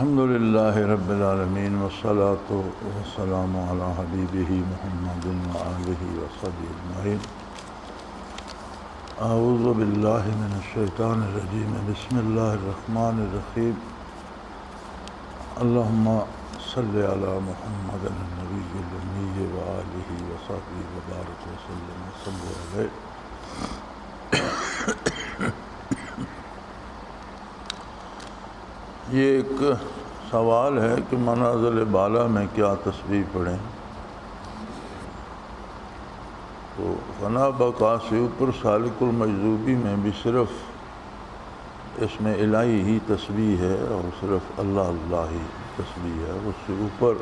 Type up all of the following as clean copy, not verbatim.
الحمد للہ رب العالمین والصلاة والسلام علی حبیبہ محمد وآلہ وصحبہ اجمعین۔ اعوذ باللہ من الشیطان الرجیم، بسم اللہ الرحمن الرحیم۔ اللہم صلی علی محمد النبی الامی وآلہ وصحبہ وبارک وسلم صلی علیہ۔ یہ ایک سوال ہے کہ منازل بالا میں کیا تسبیح پڑھیں؟ تو فنا بقا سے اوپر سالک المجذوبی میں بھی صرف اس میں الہی ہی تسبیح ہے اور صرف اللہ اللہ ہی تسبیح ہے۔ اس سے اوپر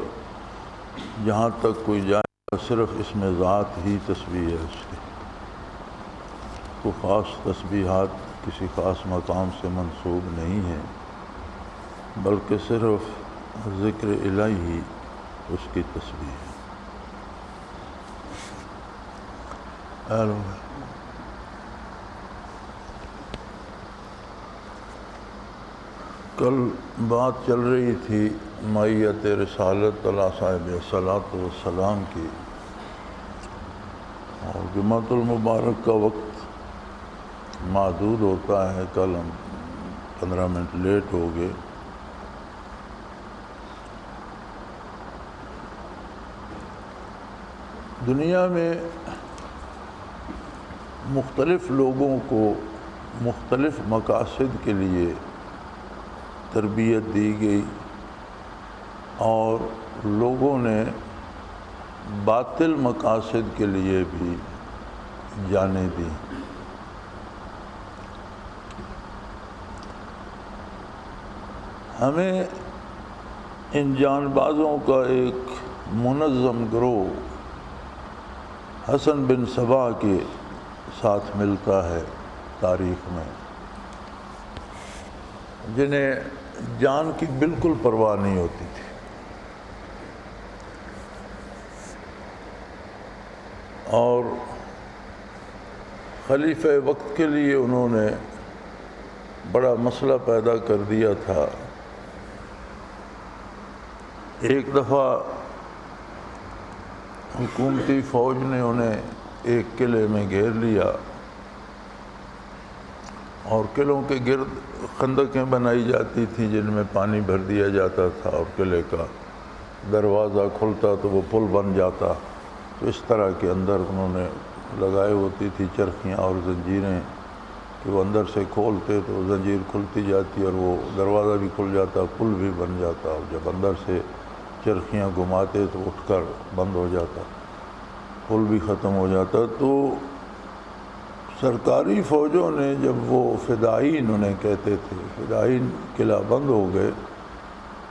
جہاں تک کوئی جائے صرف اس میں ذات ہی تسبیح ہے، اس کی کوئی خاص تسبیحات کسی خاص مقام سے منسوب نہیں ہیں، بلکہ صرف ذکر الہی ہی اس کی تسبیح ہے۔ کل بات چل رہی تھی معیت رسالت علی صاحب الصلاۃ والسلام کی، اور جمعۃ المبارک کا وقت محدود ہوتا ہے۔ کل ہم 15 منٹ لیٹ ہو گئے۔ دنیا میں مختلف لوگوں کو مختلف مقاصد کے لیے تربیت دی گئی، اور لوگوں نے باطل مقاصد کے لیے بھی جانیں دیں۔ ہمیں ان جان بازوں کا ایک منظم گروہ حسن بن صبا کے ساتھ ملتا ہے تاریخ میں، جنہیں جان کی بالکل پرواہ نہیں ہوتی تھی، اور خلیفہ وقت کے لیے انہوں نے بڑا مسئلہ پیدا کر دیا تھا۔ ایک دفعہ حکومتی فوج نے انہیں ایک قلعے میں گھیر لیا، اور قلعوں کے گرد خندقیں بنائی جاتی تھیں جن میں پانی بھر دیا جاتا تھا، اور قلعے کا دروازہ کھلتا تو وہ پل بن جاتا۔ تو اس طرح کے اندر انہوں نے لگائے ہوتی تھی چرخیاں اور زنجیریں کہ وہ اندر سے کھولتے تو زنجیر کھلتی جاتی اور وہ دروازہ بھی کھل جاتا، پل بھی بن جاتا، اور جب اندر سے چرخیاں گھماتے تو اٹھ کر بند ہو جاتا، پل بھی ختم ہو جاتا۔ تو سرکاری فوجوں نے جب وہ فدائین انہیں کہتے تھے، فدائین قلعہ بند ہو گئے،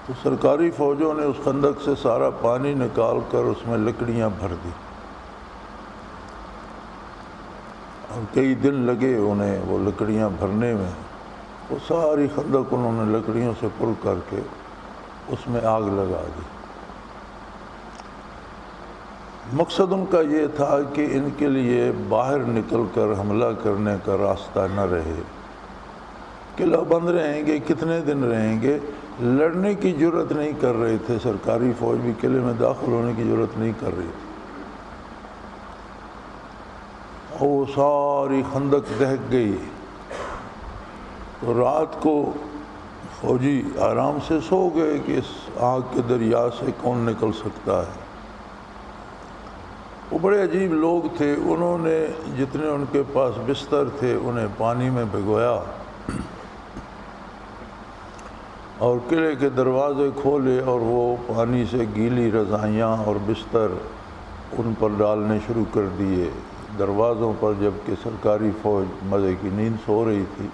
تو سرکاری فوجوں نے اس خندق سے سارا پانی نکال کر اس میں لکڑیاں بھر دی، اور کئی دن لگے انہیں وہ لکڑیاں بھرنے میں۔ وہ ساری خندق انہوں نے لکڑیوں سے پُر کر کے اس میں آگ لگا دی۔ مقصد ان کا یہ تھا کہ ان کے لیے باہر نکل کر حملہ کرنے کا راستہ نہ رہے۔ قلعہ بند رہیں گے، کتنے دن رہیں گے، لڑنے کی جرت نہیں کر رہے تھے۔ سرکاری فوج بھی قلعے میں داخل ہونے کی جرت نہیں کر رہی تھی، اور وہ ساری خندق دہک گئی۔ تو رات کو فوجی آرام سے سو گئے کہ اس آگ کے دریا سے کون نکل سکتا ہے۔ وہ بڑے عجیب لوگ تھے، انہوں نے جتنے ان کے پاس بستر تھے انہیں پانی میں بھگویا، اور قلعے کے دروازے کھولے، اور وہ پانی سے گیلی رضائیاں اور بستر ان پر ڈالنے شروع کر دیے دروازوں پر، جبکہ سرکاری فوج مزے کی نیند سو رہی تھی۔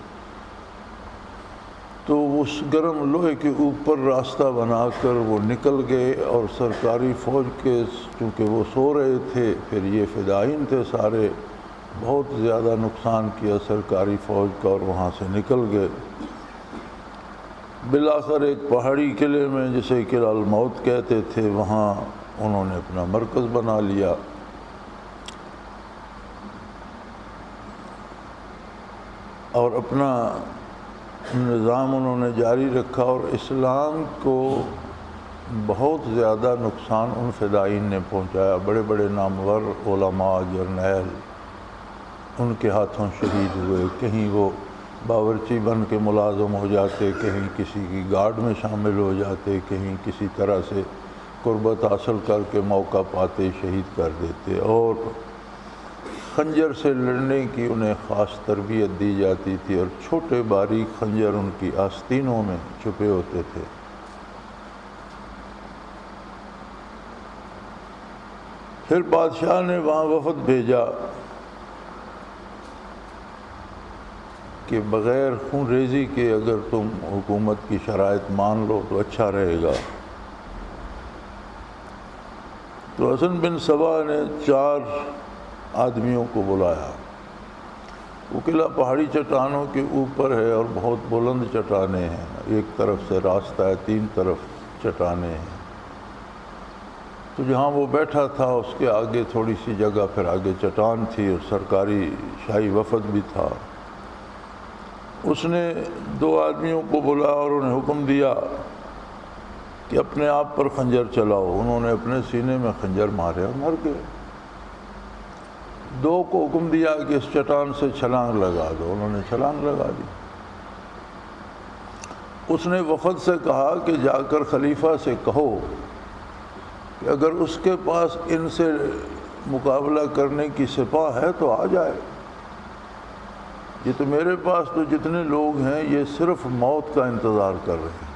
تو اس گرم لوہے کے اوپر راستہ بنا کر وہ نکل گئے، اور سرکاری فوج کے چونکہ وہ سو رہے تھے، پھر یہ فدائین تھے سارے، بہت زیادہ نقصان کیا سرکاری فوج کا، اور وہاں سے نکل گئے۔ بالآخر ایک پہاڑی قلعے میں جسے قلعہ الموت کہتے تھے، وہاں انہوں نے اپنا مرکز بنا لیا۔ اور اپنا نظام انہوں نے جاری رکھا، اور اسلام کو بہت زیادہ نقصان ان فدائین نے پہنچایا۔ بڑے بڑے نامور علماء، جرنیل ان کے ہاتھوں شہید ہوئے، کہیں وہ باورچی بن کے ملازم ہو جاتے، کہیں کسی کی گارڈ میں شامل ہو جاتے، کہیں کسی طرح سے قربت حاصل کر کے موقع پاتے شہید کر دیتے، اور خنجر سے لڑنے کی انہیں خاص تربیت دی جاتی تھی، اور چھوٹے باریک خنجر ان کی آستینوں میں چھپے ہوتے تھے۔ پھر بادشاہ نے وہاں وفد بھیجا کہ بغیر خون ریزی کے اگر تم حکومت کی شرائط مان لو تو اچھا رہے گا۔ تو حسن بن صبا نے 4 آدمیوں کو بلایا۔ وہ قلعہ پہاڑی چٹانوں کے اوپر ہے اور بہت بلند چٹانیں ہیں، ایک طرف سے راستہ ہے، 3 طرف چٹانیں ہیں۔ تو جہاں وہ بیٹھا تھا اس کے آگے تھوڑی سی جگہ پھر آگے چٹان تھی، اور سرکاری شاہی وفد بھی تھا۔ اس نے 2 آدمیوں کو بلایا اور انہیں حکم دیا کہ اپنے آپ پر خنجر چلاؤ۔ انہوں نے اپنے سینے میں خنجر مارے اور مر گئے۔ 2 کو حکم دیا کہ اس چٹان سے چھلانگ لگا دو، انہوں نے چھلانگ لگا دی۔ اس نے وفد سے کہا کہ جا کر خلیفہ سے کہو کہ اگر اس کے پاس ان سے مقابلہ کرنے کی سپاہ ہے تو آ جائے۔ یہ تو میرے پاس تو جتنے لوگ ہیں یہ صرف موت کا انتظار کر رہے ہیں،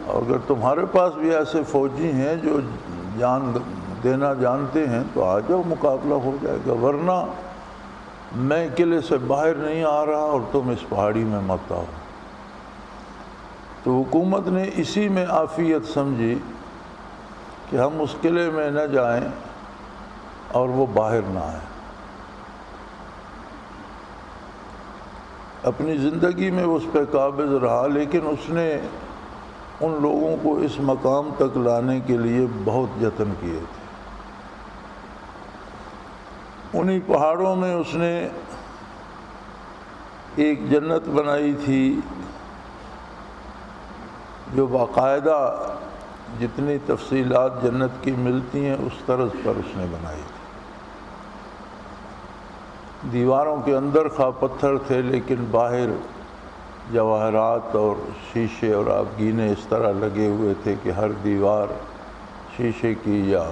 اور اگر تمہارے پاس بھی ایسے فوجی ہیں جو جان دینا جانتے ہیں تو آ جاؤ، مقابلہ ہو جائے گا، ورنہ میں قلعے سے باہر نہیں آ رہا اور تم اس پہاڑی میں مت آؤ۔ تو حکومت نے اسی میں عافیت سمجھی کہ ہم اس قلعے میں نہ جائیں اور وہ باہر نہ آئیں۔ اپنی زندگی میں اس پہ قابض رہا، لیکن اس نے ان لوگوں کو اس مقام تک لانے کے لیے بہت جتن کیے تھے۔ انہی پہاڑوں میں اس نے ایک جنت بنائی تھی جو باقاعدہ جتنی تفصیلات جنت کی ملتی ہیں اس طرز پر اس نے بنائی تھی۔ دیواروں کے اندر خواہ پتھر تھے لیکن باہر جواہرات اور شیشے اور آبگینے اس طرح لگے ہوئے تھے کہ ہر دیوار شیشے کی یا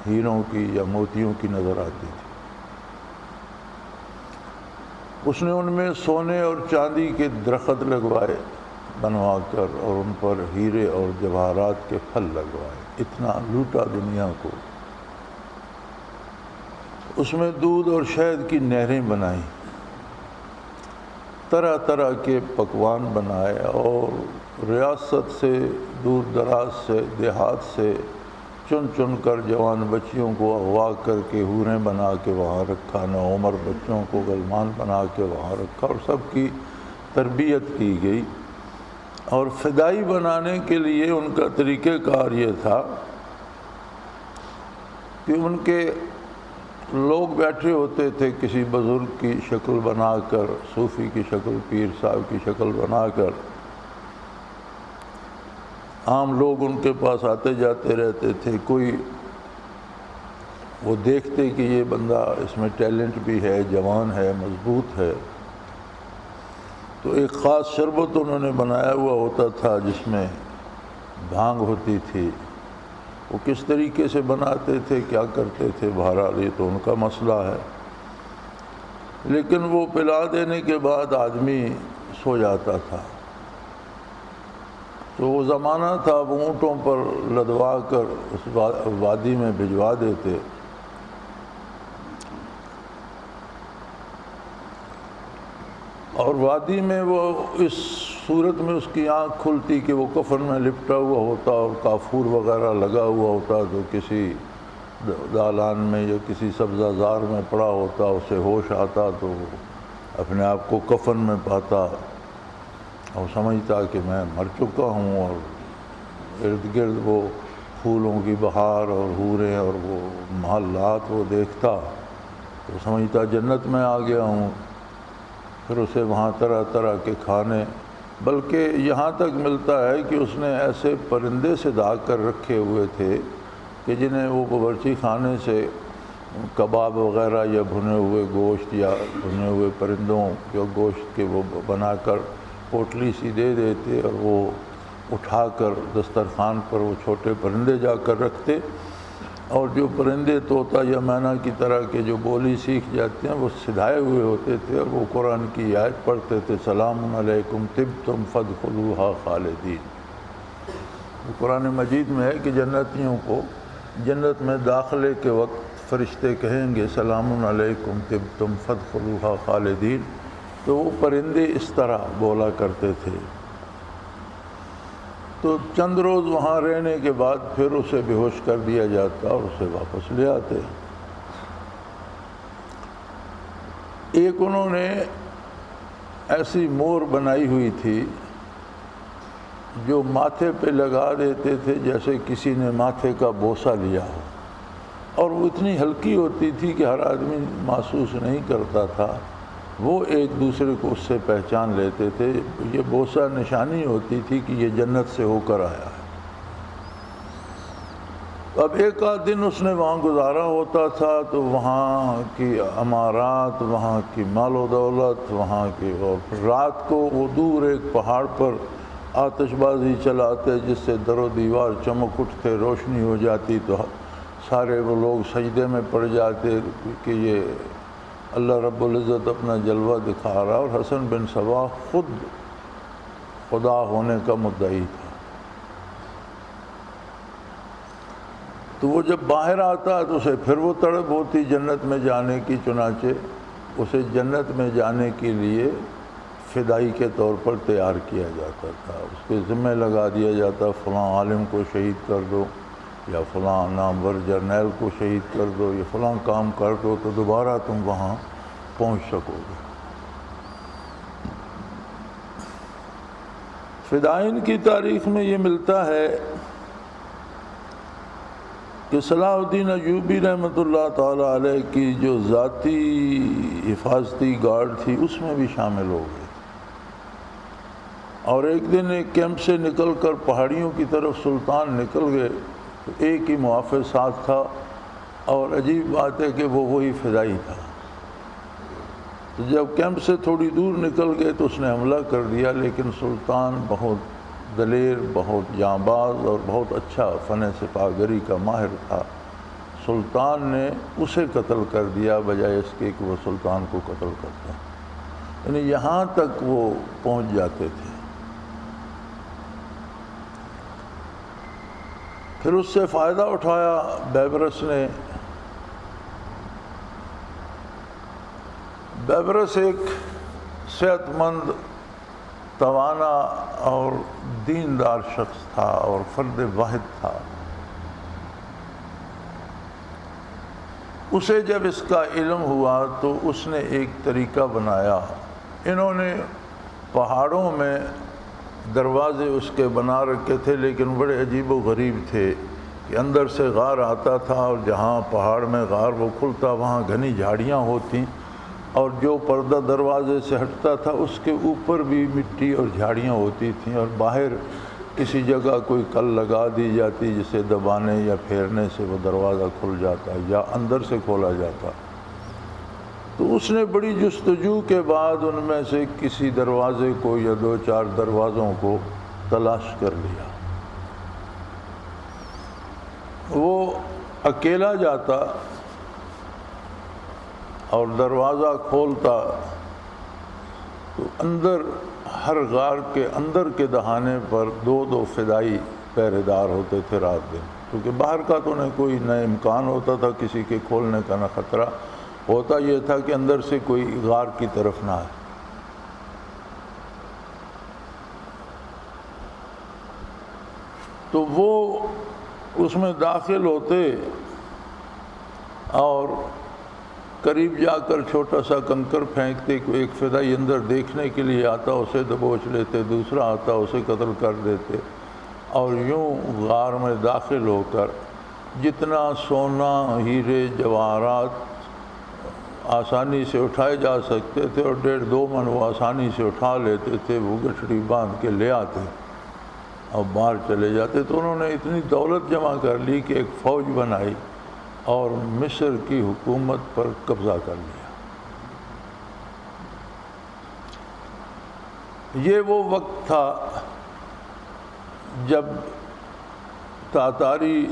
ہیروں کی یا موتیوں کی نظر آتی تھی۔ اس نے ان میں سونے اور چاندی کے درخت لگوائے بنوا کر، اور ان پر ہیرے اور جواہرات کے پھل لگوائے۔ اتنا لوٹا دنیا کو۔ اس میں دودھ اور شہد کی نہریں بنائیں، طرح طرح کے پکوان بنائے، اور ریاست سے دور دراز سے دیہات سے چن چن کر جوان بچیوں کو اغوا کر کے حوریں بنا کے وہاں رکھا، نوعمر بچوں کو غلمان بنا کے وہاں رکھا، اور سب کی تربیت کی گئی۔ اور فدائی بنانے کے لیے ان کا طریقہ کار یہ تھا کہ ان کے لوگ بیٹھے ہوتے تھے کسی بزرگ کی شکل بنا کر، صوفی کی شکل، پیر صاحب کی شکل بنا کر۔ عام لوگ ان کے پاس آتے جاتے رہتے تھے، کوئی وہ دیکھتے کہ یہ بندہ اس میں ٹیلنٹ بھی ہے، جوان ہے، مضبوط ہے، تو ایک خاص شربت انہوں نے بنایا ہوا ہوتا تھا جس میں بھانگ ہوتی تھی۔ وہ کس طریقے سے بناتے تھے، کیا کرتے تھے، بہرحال یہ تو ان کا مسئلہ ہے، لیکن وہ پلا دینے کے بعد آدمی سو جاتا تھا۔ تو وہ زمانہ تھا وہ اونٹوں پر لدوا کر اس وادی میں بھجوا دیتے۔ اور وادی میں وہ اس صورت میں اس کی آنکھ کھلتی کہ وہ کفن میں لپٹا ہوا ہوتا اور کافور وغیرہ لگا ہوا ہوتا، تو کسی دالان میں یا کسی سبزہ زار میں پڑا ہوتا، اسے ہوش آتا تو اپنے آپ کو کفن میں پاتا اور سمجھتا کہ میں مر چکا ہوں، اور ارد گرد وہ پھولوں کی بہار اور حوریں اور وہ محلات وہ دیکھتا تو سمجھتا جنت میں آ گیا ہوں۔ پھر اسے وہاں طرح طرح کے کھانے، بلکہ یہاں تک ملتا ہے کہ اس نے ایسے پرندے سے داغ کر رکھے ہوئے تھے کہ جنہیں وہ باورچی خانے سے کباب وغیرہ یا بھنے ہوئے گوشت یا بھنے ہوئے پرندوں جو گوشت کے وہ بنا کر پوٹلی سی دے دیتے، اور وہ اٹھا کر دسترخوان پر وہ چھوٹے پرندے جا کر رکھتے، اور جو پرندے طوطا یا مینا کی طرح کے جو بولی سیکھ جاتے ہیں وہ سدھائے ہوئے ہوتے تھے، اور وہ قرآن کی آیت پڑھتے تھے، سلام علیکم طبتم فادخلوہا خالدین۔ قرآن مجید میں ہے کہ جنتیوں کو جنت میں داخلے کے وقت فرشتے کہیں گے سلام علیکم طبتم فادخلوہا خالدین، تو وہ پرندے اس طرح بولا کرتے تھے۔ تو چند روز وہاں رہنے کے بعد پھر اسے بے ہوش کر دیا جاتا اور اسے واپس لے آتے۔ ایک انہوں نے ایسی مور بنائی ہوئی تھی جو ماتھے پہ لگا دیتے تھے جیسے کسی نے ماتھے کا بوسہ لیا ہو، اور وہ اتنی ہلکی ہوتی تھی کہ ہر آدمی محسوس نہیں کرتا تھا، وہ ایک دوسرے کو اس سے پہچان لیتے تھے۔ یہ بوسہ نشانی ہوتی تھی کہ یہ جنت سے ہو کر آیا ہے۔ اب ایک آدھ دن اس نے وہاں گزارا ہوتا تھا تو وہاں کی عمارات، وہاں کی مال و دولت، وہاں کی، اور رات کو وہ دور ایک پہاڑ پر آتش بازی چلاتے جس سے در و دیوار چمک اٹھتے، روشنی ہو جاتی تو سارے وہ لوگ سجدے میں پڑ جاتے کہ یہ اللہ رب العزت اپنا جلوہ دکھا رہا، اور حسن بن صباح خود خدا ہونے کا مدعی تھا۔ تو وہ جب باہر آتا تو اسے پھر وہ تڑپ ہوتی جنت میں جانے کی، چنانچہ اسے جنت میں جانے کے لیے فدائی کے طور پر تیار کیا جاتا تھا۔ اس کے ذمہ لگا دیا جاتا فلاں عالم کو شہید کر دو، یا فلاں نامور جرنیل کو شہید کر دو، یا فلاں کام کر دو تو دوبارہ تم وہاں پہنچ سکو گے۔ فدائین کی تاریخ میں یہ ملتا ہے کہ صلاح الدین ایوبی رحمۃ اللہ تعالیٰ علیہ کی جو ذاتی حفاظتی گارڈ تھی اس میں بھی شامل ہو گئے، اور ایک دن ایک کیمپ سے نکل کر پہاڑیوں کی طرف سلطان نکل گئے تو ایک ہی محافظ ساتھ تھا، اور عجیب بات ہے کہ وہ وہی فدائی تھا۔ تو جب کیمپ سے تھوڑی دور نکل گئے تو اس نے حملہ کر دیا، لیکن سلطان بہت دلیر، بہت جانباز اور بہت اچھا فن سپاہ گری کا ماہر تھا۔ سلطان نے اسے قتل کر دیا بجائے اس کے کہ وہ سلطان کو قتل کرتا، یعنی یہاں تک وہ پہنچ جاتے تھے۔ پھر اس سے فائدہ اٹھایا بیبرس نے۔ بیبرس ایک صحت مند، توانا اور دیندار شخص تھا اور فرد واحد تھا۔ اسے جب اس کا علم ہوا تو اس نے ایک طریقہ بنایا۔ انہوں نے پہاڑوں میں دروازے اس کے بنا رکھے تھے، لیکن بڑے عجیب و غریب تھے کہ اندر سے غار آتا تھا، اور جہاں پہاڑ میں غار وہ کھلتا وہاں گھنی جھاڑیاں ہوتیں، اور جو پردہ دروازے سے ہٹتا تھا اس کے اوپر بھی مٹی اور جھاڑیاں ہوتی تھیں، اور باہر کسی جگہ کوئی کل لگا دی جاتی جسے دبانے یا پھیرنے سے وہ دروازہ کھل جاتا یا اندر سے کھولا جاتا۔ تو اس نے بڑی جستجو کے بعد ان میں سے کسی دروازے کو یا دو چار دروازوں کو تلاش کر لیا۔ وہ اکیلا جاتا اور دروازہ کھولتا تو اندر ہر غار کے اندر کے دہانے پر دو دو فدائی پہرے دار ہوتے تھے رات دن، کیونکہ باہر کا تو نہ کوئی نہ امکان ہوتا تھا کسی کے کھولنے کا نہ خطرہ، ہوتا یہ تھا کہ اندر سے کوئی غار کی طرف نہ آئے۔ تو وہ اس میں داخل ہوتے اور قریب جا کر چھوٹا سا کنکر پھینکتے، کوئی ایک فدائی اندر دیکھنے کے لیے آتا اسے دبوچ لیتے، دوسرا آتا اسے قتل کر دیتے، اور یوں غار میں داخل ہو کر جتنا سونا، ہیرے، جواہرات آسانی سے اٹھائے جا سکتے تھے اور 1.5-2 من وہ آسانی سے اٹھا لیتے تھے، وہ گٹھڑی باندھ کے لے آتے اور باہر چلے جاتے۔ تو انہوں نے اتنی دولت جمع کر لی کہ ایک فوج بنائی اور مصر کی حکومت پر قبضہ کر لیا۔ یہ وہ وقت تھا جب تاتاری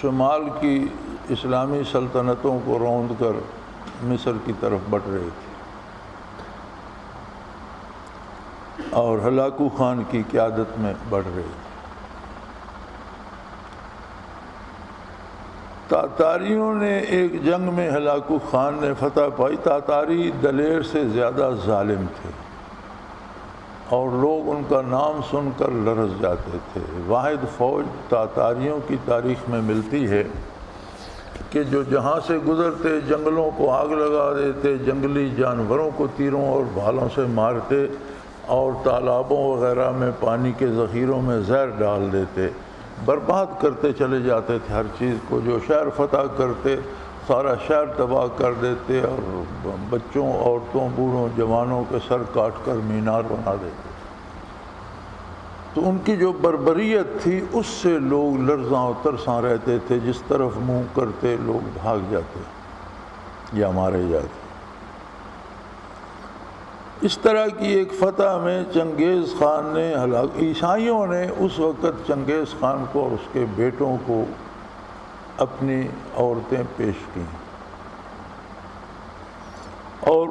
شمال کی اسلامی سلطنتوں کو روند کر مصر کی طرف بڑھ رہے تھے اور ہلاکو خان کی قیادت میں بڑھ رہے تھے۔ تاتاریوں نے ایک جنگ میں ہلاکو خان نے فتح پائی۔ تاتاری دلیر سے زیادہ ظالم تھے اور لوگ ان کا نام سن کر لرز جاتے تھے۔ واحد فوج تاتاریوں کی تاریخ میں ملتی ہے کہ جو جہاں سے گزرتے جنگلوں کو آگ لگا دیتے، جنگلی جانوروں کو تیروں اور بھالوں سے مارتے اور تالابوں وغیرہ میں پانی کے ذخیروں میں زہر ڈال دیتے، برباد کرتے چلے جاتے تھے ہر چیز کو۔ جو شہر فتح کرتے سارا شہر تباہ کر دیتے اور بچوں، عورتوں، بوڑھوں، جوانوں کے سر کاٹ کر مینار بنا دیتے۔ تو ان کی جو بربریت تھی اس سے لوگ لرزاں و ترساں رہتے تھے، جس طرف منہ کرتے لوگ بھاگ جاتے یا مارے جاتے۔ اس طرح کی ایک فتح میں چنگیز خان نے عیسائیوں نے اس وقت چنگیز خان کو اور اس کے بیٹوں کو اپنی عورتیں پیش کیں اور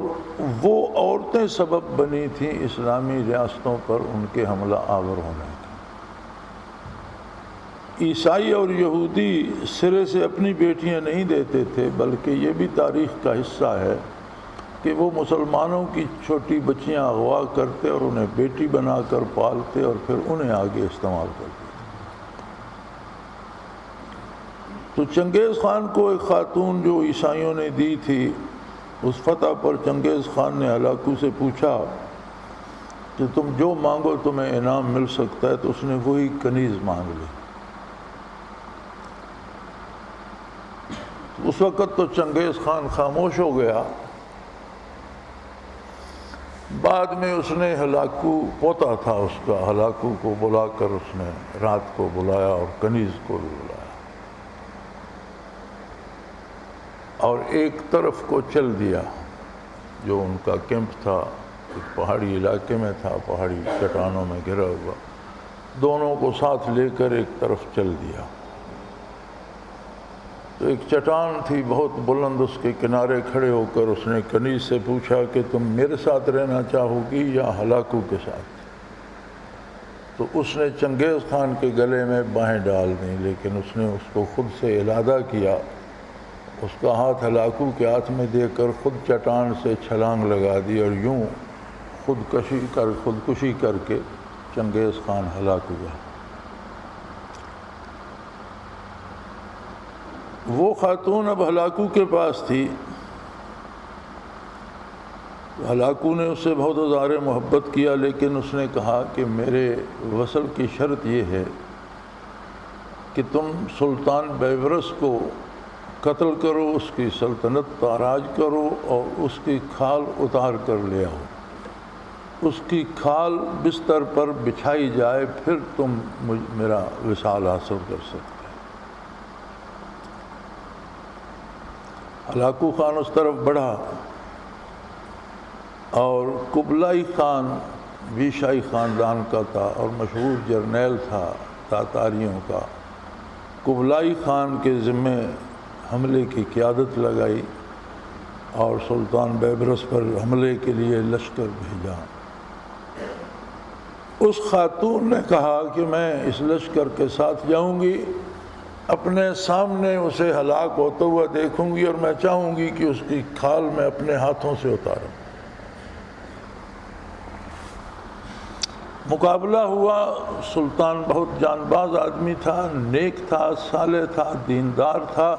وہ عورتیں سبب بنی تھیں اسلامی ریاستوں پر ان کے حملہ آور ہونے کے۔ عیسائی اور یہودی سرے سے اپنی بیٹیاں نہیں دیتے تھے، بلکہ یہ بھی تاریخ کا حصہ ہے کہ وہ مسلمانوں کی چھوٹی بچیاں اغوا کرتے اور انہیں بیٹی بنا کر پالتے اور پھر انہیں آگے استعمال کرتے۔ تو چنگیز خان کو ایک خاتون جو عیسائیوں نے دی تھی، اس فتح پر چنگیز خان نے ہلاکو سے پوچھا کہ تم جو مانگو تمہیں انعام مل سکتا ہے، تو اس نے وہی کنیز مانگ لی۔ اس وقت تو چنگیز خان خاموش ہو گیا۔ بعد میں اس نے ہلاکو پوتا تھا اس کا، ہلاکو کو بلا کر اس نے رات کو بلایا اور کنیز کو بھی بلایا اور ایک طرف کو چل دیا جو ان کا کیمپ تھا، ایک پہاڑی علاقے میں تھا، پہاڑی چٹانوں میں گھرا ہوا، دونوں کو ساتھ لے کر ایک طرف چل دیا۔ تو ایک چٹان تھی بہت بلند، اس کے کنارے کھڑے ہو کر اس نے کنیز سے پوچھا کہ تم میرے ساتھ رہنا چاہو گی یا ہلاکو کے ساتھ؟ تو اس نے چنگیز خان کے گلے میں باہیں ڈال دیں، لیکن اس نے اس کو خود سے علادہ کیا، اس کا ہاتھ ہلاکو کے ہاتھ میں دے کر خود چٹان سے چھلانگ لگا دی اور یوں خودکشی کر کے چنگیز خان ہلاک ہوا۔ وہ خاتون اب ہلاکو کے پاس تھی۔ ہلاکو نے اس سے بہت اظہار محبت کیا، لیکن اس نے کہا کہ میرے وصل کی شرط یہ ہے کہ تم سلطان بیبرس کو قتل کرو، اس کی سلطنت تاراج کرو اور اس کی کھال اتار کر لے آؤ، اس کی کھال بستر پر بچھائی جائے، پھر تم میرا وصال حاصل کر سکتے۔ ہلاکو خان اس طرف بڑھا اور قبلائی خان بیشائی خاندان کا تھا اور مشہور جرنیل تھا تاتاریوں کا۔ قبلائی خان کے ذمے حملے کی قیادت لگائی اور سلطان بیبرس پر حملے کے لیے لشکر بھیجا۔ اس خاتون نے کہا کہ میں اس لشکر کے ساتھ جاؤں گی، اپنے سامنے اسے ہلاک ہوتا ہوا دیکھوں گی اور میں چاہوں گی کہ اس کی کھال میں اپنے ہاتھوں سے اتاروں۔ مقابلہ ہوا۔ سلطان بہت جان باز آدمی تھا، نیک تھا، صالح تھا، دیندار تھا،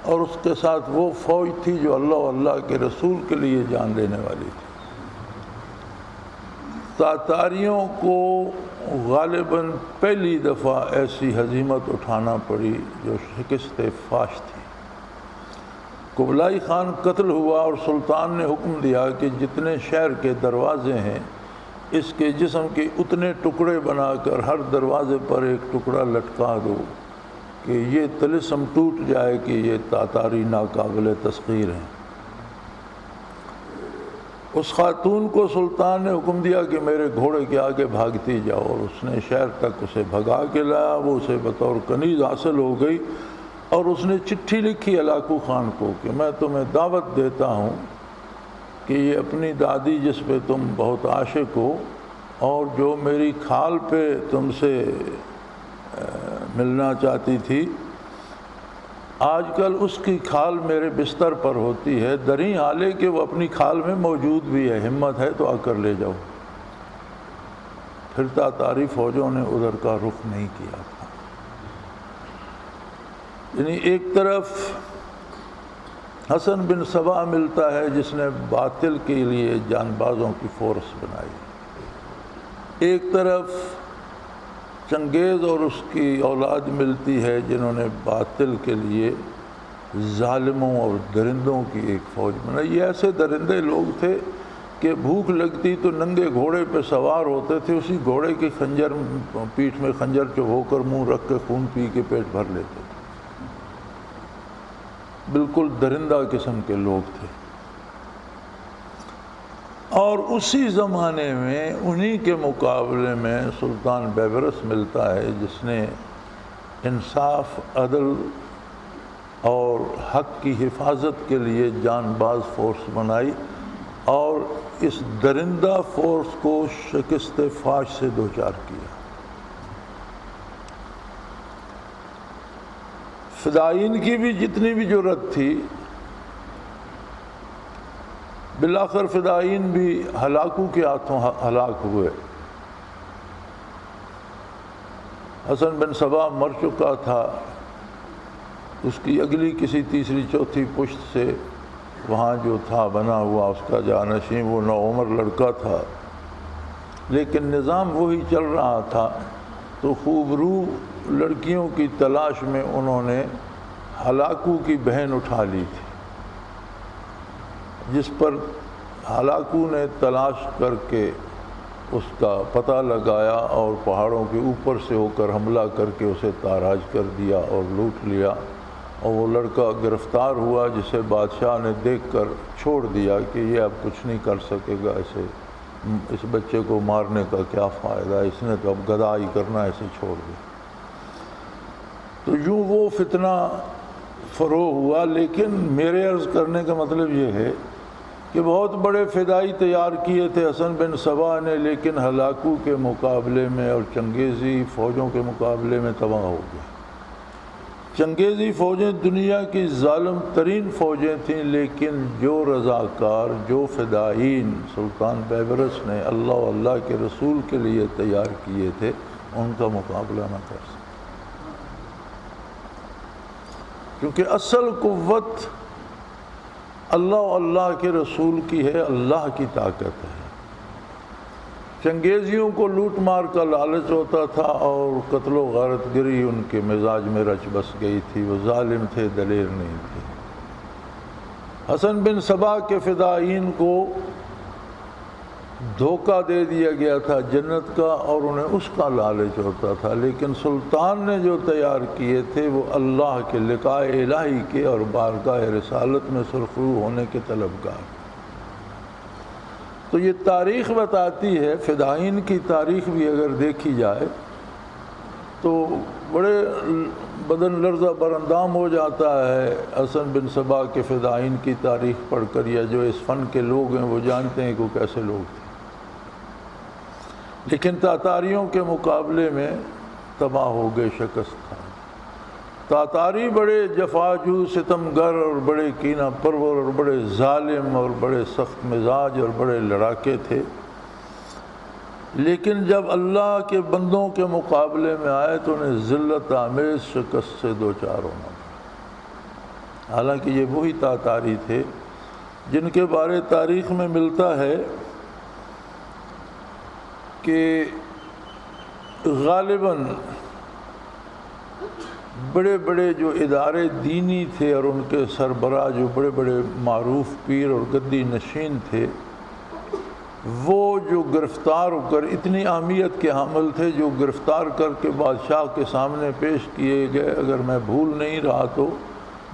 اور اس کے ساتھ وہ فوج تھی جو اللہ اللہ کے رسول کے لیے جان دینے والی تھی۔ تاتاریوں کو غالباً پہلی دفعہ ایسی ہزیمت اٹھانا پڑی جو شکست فاش تھی۔ قبلائی خان قتل ہوا اور سلطان نے حکم دیا کہ جتنے شہر کے دروازے ہیں اس کے جسم کے اتنے ٹکڑے بنا کر ہر دروازے پر ایک ٹکڑا لٹکا دو کہ یہ طلسم ٹوٹ جائے کہ یہ تاتاری ناقابل تسخیر ہیں۔ اس خاتون کو سلطان نے حکم دیا کہ میرے گھوڑے کے آگے بھاگتی جاؤ، اور اس نے شہر تک اسے بھگا کے لایا۔ وہ اسے بطور کنیز حاصل ہو گئی اور اس نے چٹھی لکھی ہلاکو خان کو کہ میں تمہیں دعوت دیتا ہوں کہ یہ اپنی دادی جس پہ تم بہت عاشق ہو اور جو میری کھال پہ تم سے ملنا چاہتی تھی، آج کل اس کی کھال میرے بستر پر ہوتی ہے، دریں حالے کہ وہ اپنی کھال میں موجود بھی ہے، ہمت ہے تو آ کر لے جاؤ۔ پھر تاتاری فوجوں نے ادھر کا رخ نہیں کیا تھا۔ یعنی ایک طرف حسن بن صبا ملتا ہے جس نے باطل کے لیے جان بازوں کی فورس بنائی، ایک طرف چنگیز اور اس کی اولاد ملتی ہے جنہوں نے باطل کے لیے ظالموں اور درندوں کی ایک فوج بنائی۔ یہ ایسے درندے لوگ تھے کہ بھوک لگتی تو ننگے گھوڑے پہ سوار ہوتے تھے، اسی گھوڑے کی خنجر پیٹھ میں خنجر چبھو کر منہ رکھ کے خون پی کے پیٹ بھر لیتے تھے۔ بالکل درندہ قسم کے لوگ تھے۔ اور اسی زمانے میں انہی کے مقابلے میں سلطان بیبرس ملتا ہے جس نے انصاف، عدل اور حق کی حفاظت کے لیے جان باز فورس بنائی اور اس درندہ فورس کو شکست فاش سے دوچار کیا۔ فدائین کی بھی جتنی بھی جرأت تھی، بالآخر فدائین بھی ہلاکو کے ہاتھوں ہلاک ہوئے۔ حسن بن صبا مر چکا تھا، اس کی اگلی کسی تیسری چوتھی پشت سے وہاں جو تھا بنا ہوا اس کا جانشین وہ نوعمر لڑکا تھا، لیکن نظام وہی چل رہا تھا، تو خوبرو لڑکیوں کی تلاش میں انہوں نے ہلاکو کی بہن اٹھا لی تھی، جس پر ہلاکو نے تلاش کر کے اس کا پتہ لگایا اور پہاڑوں کے اوپر سے ہو کر حملہ کر کے اسے تاراج کر دیا اور لوٹ لیا، اور وہ لڑکا گرفتار ہوا جسے بادشاہ نے دیکھ کر چھوڑ دیا کہ یہ اب کچھ نہیں کر سکے گا، اس بچے کو مارنے کا کیا فائدہ ہے، اس نے تو اب گدائی کرنا، اسے چھوڑ دیا۔ تو یوں وہ فتنہ فروغ ہوا۔ لیکن میرے عرض کرنے کا مطلب یہ ہے کہ بہت بڑے فدائی تیار کیے تھے حسن بن صبا نے، لیکن ہلاکو کے مقابلے میں اور چنگیزی فوجوں کے مقابلے میں تباہ ہو گئے۔ چنگیزی فوجیں دنیا کی ظالم ترین فوجیں تھیں، لیکن جو رضاکار، جو فدائین سلطان بیبرس نے اللہ و اللہ کے رسول کے لیے تیار کیے تھے، ان کا مقابلہ نہ کر سکے، کیونکہ اصل قوت اللہ و اللہ کے رسول کی ہے، اللہ کی طاقت ہے۔ چنگیزیوں کو لوٹ مار کا لالچ ہوتا تھا اور قتل و غارت گری ان کے مزاج میں رچ بس گئی تھی، وہ ظالم تھے، دلیر نہیں تھے۔ حسن بن صبا کے فدائین کو دھوکہ دے دیا گیا تھا جنت کا اور انہیں اس کا لالچ ہوتا تھا، لیکن سلطان نے جو تیار کیے تھے وہ اللہ کے لقاء الہی کے اور بارگاہ رسالت میں سرخرو ہونے کے طلبگار۔ تو یہ تاریخ بتاتی ہے، فدائین کی تاریخ بھی اگر دیکھی جائے تو بڑے بدن لرزہ براندام ہو جاتا ہے حسن بن صبا کے فدائین کی تاریخ پڑھ کر، یا جو اس فن کے لوگ ہیں وہ جانتے ہیں کہ وہ کیسے لوگ تھے، لیکن تاتاریوں کے مقابلے میں تباہ ہو گئے، شکست کھائے۔ تاتاری بڑے جفاجو، ستمگر اور بڑے کینہ پرور اور بڑے ظالم اور بڑے سخت مزاج اور بڑے لڑاکے تھے، لیکن جب اللہ کے بندوں کے مقابلے میں آئے تو انہیں ذلت آمیز شکست سے دوچار ہونا پڑا۔ حالانکہ یہ وہی تاتاری تھے جن کے بارے تاریخ میں ملتا ہے کہ غالباً بڑے بڑے جو ادارے دینی تھے اور ان کے سربراہ جو بڑے بڑے معروف پیر اور گدی نشین تھے، وہ جو گرفتار ہو کر اتنی اہمیت کے حامل تھے، جو گرفتار کر کے بادشاہ کے سامنے پیش کیے گئے، اگر میں بھول نہیں رہا تو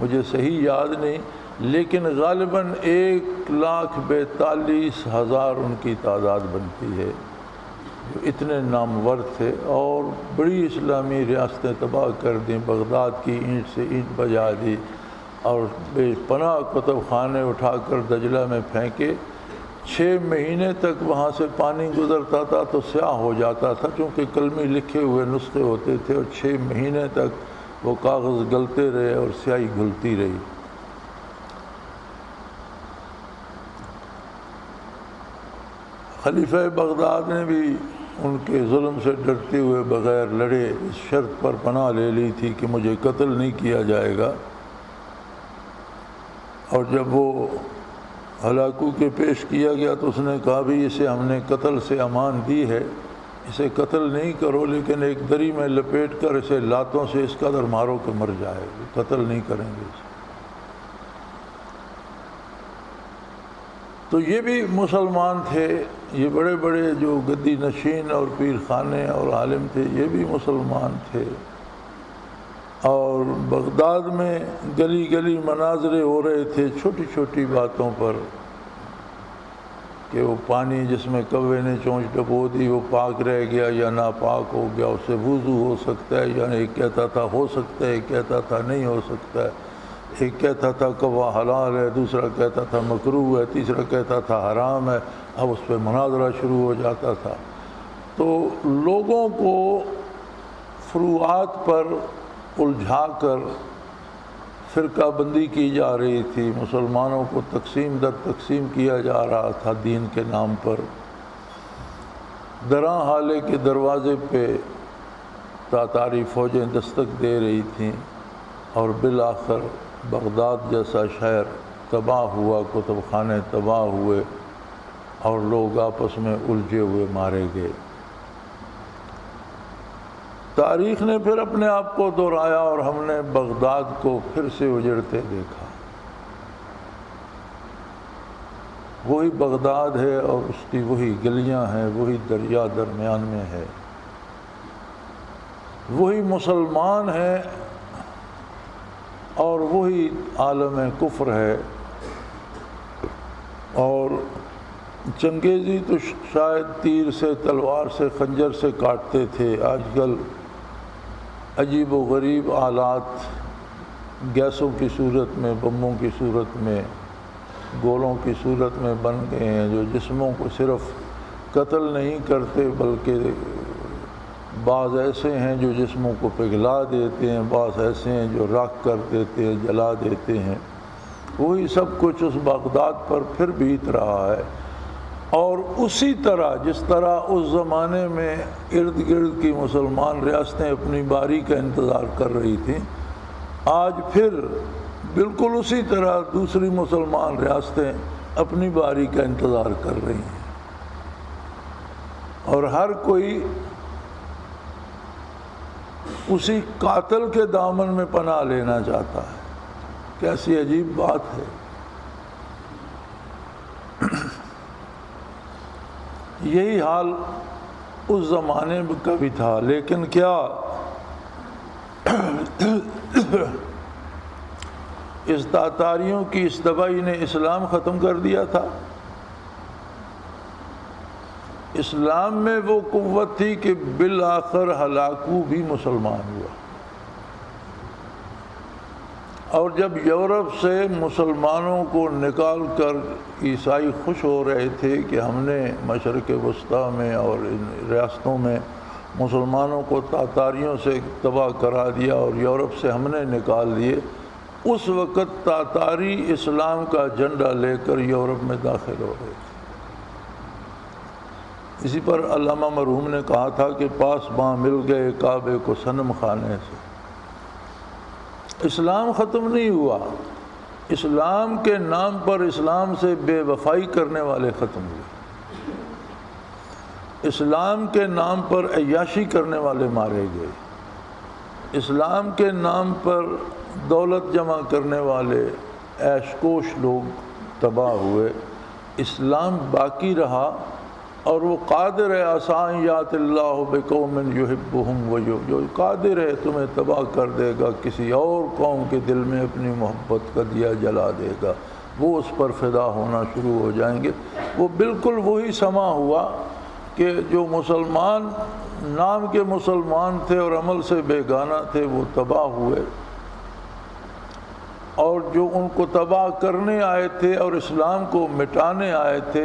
مجھے صحیح یاد نہیں، لیکن غالباً 1,42,000 ان کی تعداد بنتی ہے، جو اتنے نامور تھے اور بڑی اسلامی ریاستیں تباہ کر دیں، بغداد کی اینٹ سے اینٹ بجا دی اور بے پناہ کتب خانے اٹھا کر دجلہ میں پھینکے۔ 6 مہینے تک وہاں سے پانی گزرتا تھا تو سیاہ ہو جاتا تھا، چونکہ کلمی لکھے ہوئے نسخے ہوتے تھے، اور 6 مہینے تک وہ کاغذ گلتے رہے اور سیاہی گھلتی رہی۔ خلیفہ بغداد نے بھی ان کے ظلم سے ڈرتے ہوئے بغیر لڑے اس شرط پر پناہ لے لی تھی کہ مجھے قتل نہیں کیا جائے گا، اور جب وہ ہلاکو کے پیش کیا گیا تو اس نے کہا بھی اسے ہم نے قتل سے امان دی ہے، اسے قتل نہیں کرو، لیکن ایک دری میں لپیٹ کر اسے لاتوں سے اس قدر مارو کہ مر جائے، قتل نہیں کریں گے اسے۔ تو یہ بھی مسلمان تھے، یہ بڑے بڑے جو گدی نشین اور پیر خانے اور عالم تھے، یہ بھی مسلمان تھے، اور بغداد میں گلی گلی مناظرے ہو رہے تھے چھوٹی چھوٹی باتوں پر، کہ وہ پانی جس میں کوے نے چونچ ڈبو دی وہ پاک رہ گیا یا ناپاک ہو گیا، اس سے وضو ہو سکتا ہے، یا ایک کہتا تھا ہو سکتا ہے، ایک کہتا تھا نہیں ہو سکتا ہے، ایک کہتا تھا کوا حلال ہے، دوسرا کہتا تھا مکروہ ہے، تیسرا کہتا تھا حرام ہے، اب اس پہ مناظرہ شروع ہو جاتا تھا۔ تو لوگوں کو فروعات پر الجھا کر فرقہ بندی کی جا رہی تھی، مسلمانوں کو تقسیم در تقسیم کیا جا رہا تھا دین کے نام پر۔ دراں حالے کے دروازے پہ تاتاری فوجیں دستک دے رہی تھیں، اور بالآخر بغداد جیسا شہر تباہ ہوا، کتب خانے تباہ ہوئے، اور لوگ آپس میں الجھے ہوئے مارے گئے۔ تاریخ نے پھر اپنے آپ کو دہرایا اور ہم نے بغداد کو پھر سے اجڑتے دیکھا۔ وہی بغداد ہے اور اس کی وہی گلیاں ہیں، وہی دریا درمیان میں ہے، وہی مسلمان ہیں اور وہی عالم کفر ہے۔ اور چنگیزی تو شاید تیر سے، تلوار سے، خنجر سے کاٹتے تھے، آج کل عجیب و غریب آلات گیسوں کی صورت میں، بموں کی صورت میں، گولوں کی صورت میں بن گئے ہیں، جو جسموں کو صرف قتل نہیں کرتے بلکہ بعض ایسے ہیں جو جسموں کو پگھلا دیتے ہیں، بعض ایسے ہیں جو راکھ کر دیتے ہیں، جلا دیتے ہیں۔ وہی سب کچھ اس بغداد پر پھر بیت رہا ہے، اور اسی طرح جس طرح اس زمانے میں ارد گرد کی مسلمان ریاستیں اپنی باری کا انتظار کر رہی تھیں، آج پھر بالکل اسی طرح دوسری مسلمان ریاستیں اپنی باری کا انتظار کر رہی ہیں، اور ہر کوئی اسی قاتل کے دامن میں پناہ لینا چاہتا ہے۔ کیسی عجیب بات ہے۔ یہی حال اس زمانے کا بھی تھا، لیکن کیا اس تاتاریوں کی اس تباہی نے اسلام ختم کر دیا تھا؟ اسلام میں وہ قوت تھی کہ بالآخر ہلاکو بھی مسلمان ہوا، اور جب یورپ سے مسلمانوں کو نکال کر عیسائی خوش ہو رہے تھے کہ ہم نے مشرق وسطیٰ میں اور ان ریاستوں میں مسلمانوں کو تاتاریوں سے تباہ کرا دیا اور یورپ سے ہم نے نکال دیے، اس وقت تاتاری اسلام کا جھنڈا لے کر یورپ میں داخل ہو رہے تھے۔ اسی پر علامہ مرحوم نے کہا تھا کہ پاس باں مل گئے کعبے کو صنم خانے سے۔ اسلام ختم نہیں ہوا، اسلام کے نام پر اسلام سے بے وفائی کرنے والے ختم ہوئے، اسلام کے نام پر عیاشی کرنے والے مارے گئے، اسلام کے نام پر دولت جمع کرنے والے عیش کوش لوگ تباہ ہوئے، اسلام باقی رہا، اور وہ قادر ہے عسیٰ یات اللہ بقوم یحبہم جو قادر ہے تمہیں تباہ کر دے گا، کسی اور قوم کے دل میں اپنی محبت کا دیا جلا دے گا، وہ اس پر فدا ہونا شروع ہو جائیں گے۔ وہ بالکل وہی سما ہوا کہ جو مسلمان نام کے مسلمان تھے اور عمل سے بیگانہ تھے وہ تباہ ہوئے، اور جو ان کو تباہ کرنے آئے تھے اور اسلام کو مٹانے آئے تھے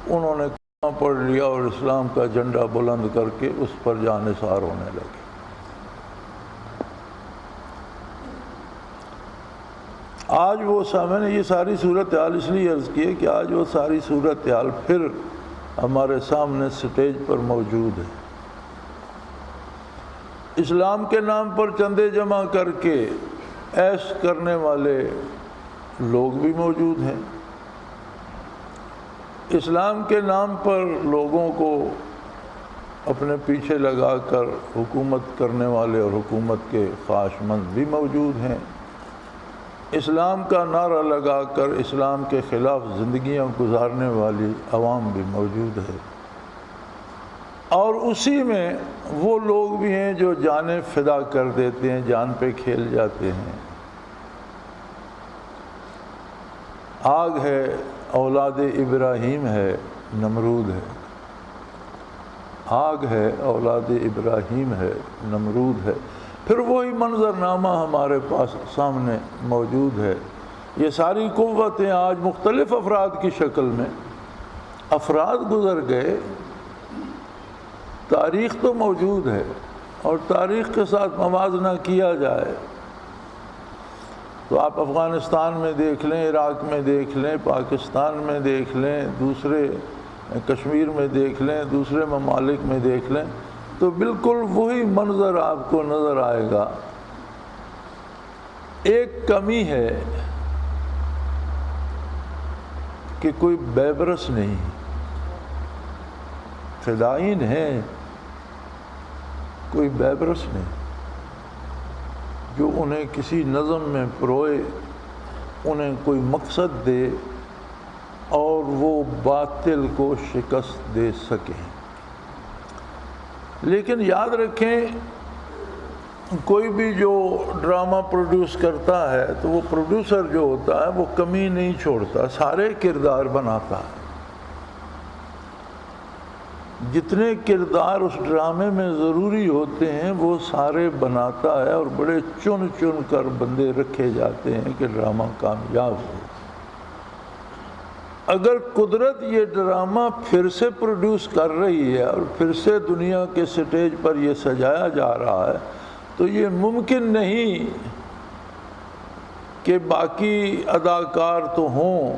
انہوں نے کلمہ پڑھ لیا اور اسلام کا جھنڈا بلند کر کے اس پر جانثار ہونے لگے۔ آج وہ میں نے یہ ساری صورتحال اس لیے عرض کی ہے کہ آج وہ ساری صورتحال پھر ہمارے سامنے سٹیج پر موجود ہے۔ اسلام کے نام پر چندے جمع کر کے عیش کرنے والے لوگ بھی موجود ہیں، اسلام کے نام پر لوگوں کو اپنے پیچھے لگا کر حکومت کرنے والے اور حکومت کے خواہش مند بھی موجود ہیں، اسلام کا نعرہ لگا کر اسلام کے خلاف زندگیاں گزارنے والی عوام بھی موجود ہے، اور اسی میں وہ لوگ بھی ہیں جو جانیں فدا کر دیتے ہیں، جان پہ کھیل جاتے ہیں۔ آگ ہے، اولاد ابراہیم ہے، نمرود ہے، آگ ہے، اولاد ابراہیم ہے، نمرود ہے۔ پھر وہی منظرنامہ ہمارے پاس سامنے موجود ہے۔ یہ ساری قوتیں آج مختلف افراد کی شکل میں، افراد گزر گئے، تاریخ تو موجود ہے، اور تاریخ کے ساتھ موازنہ کیا جائے تو آپ افغانستان میں دیکھ لیں، عراق میں دیکھ لیں، پاکستان میں دیکھ لیں، دوسرے کشمیر میں دیکھ لیں، دوسرے ممالک میں دیکھ لیں، تو بالکل وہی منظر آپ کو نظر آئے گا۔ ایک کمی ہے کہ کوئی بیبرس نہیں، فدائین ہیں، کوئی بیبرس نہیں جو انہیں کسی نظم میں پروئے، انہیں کوئی مقصد دے اور وہ باطل کو شکست دے سکیں۔ لیکن یاد رکھیں، کوئی بھی جو ڈرامہ پروڈیوس کرتا ہے تو وہ پروڈیوسر جو ہوتا ہے وہ کمی نہیں چھوڑتا، سارے کردار بناتا ہے۔ جتنے کردار اس ڈرامے میں ضروری ہوتے ہیں وہ سارے بناتا ہے، اور بڑے چن چن کر بندے رکھے جاتے ہیں کہ ڈرامہ کامیاب ہو۔ اگر قدرت یہ ڈرامہ پھر سے پروڈیوس کر رہی ہے اور پھر سے دنیا کے سٹیج پر یہ سجایا جا رہا ہے تو یہ ممکن نہیں کہ باقی اداکار تو ہوں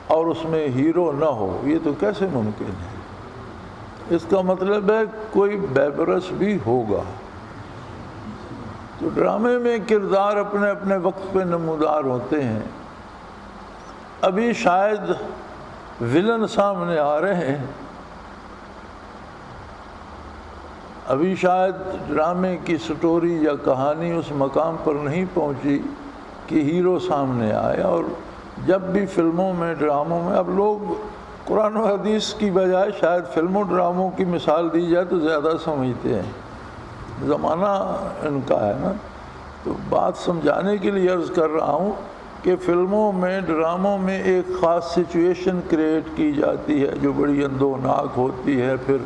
اور اس میں ہیرو نہ ہو، یہ تو کیسے ممکن ہے؟ اس کا مطلب ہے کوئی بیبرس بھی ہوگا۔ تو ڈرامے میں کردار اپنے اپنے وقت پہ نمودار ہوتے ہیں۔ ابھی شاید ولن سامنے آ رہے ہیں، ابھی شاید ڈرامے کی سٹوری یا کہانی اس مقام پر نہیں پہنچی کہ ہیرو سامنے آئے۔ اور جب بھی فلموں میں، ڈراموں میں، اب لوگ قرآن و حدیث کی بجائے شاید فلموں ڈراموں کی مثال دی جائے تو زیادہ سمجھتے ہیں، زمانہ ان کا ہے نا۔ تو بات سمجھانے کے لیے عرض کر رہا ہوں کہ فلموں میں، ڈراموں میں ایک خاص سچویشن کریٹ کی جاتی ہے جو بڑی اندوناک ہوتی ہے، پھر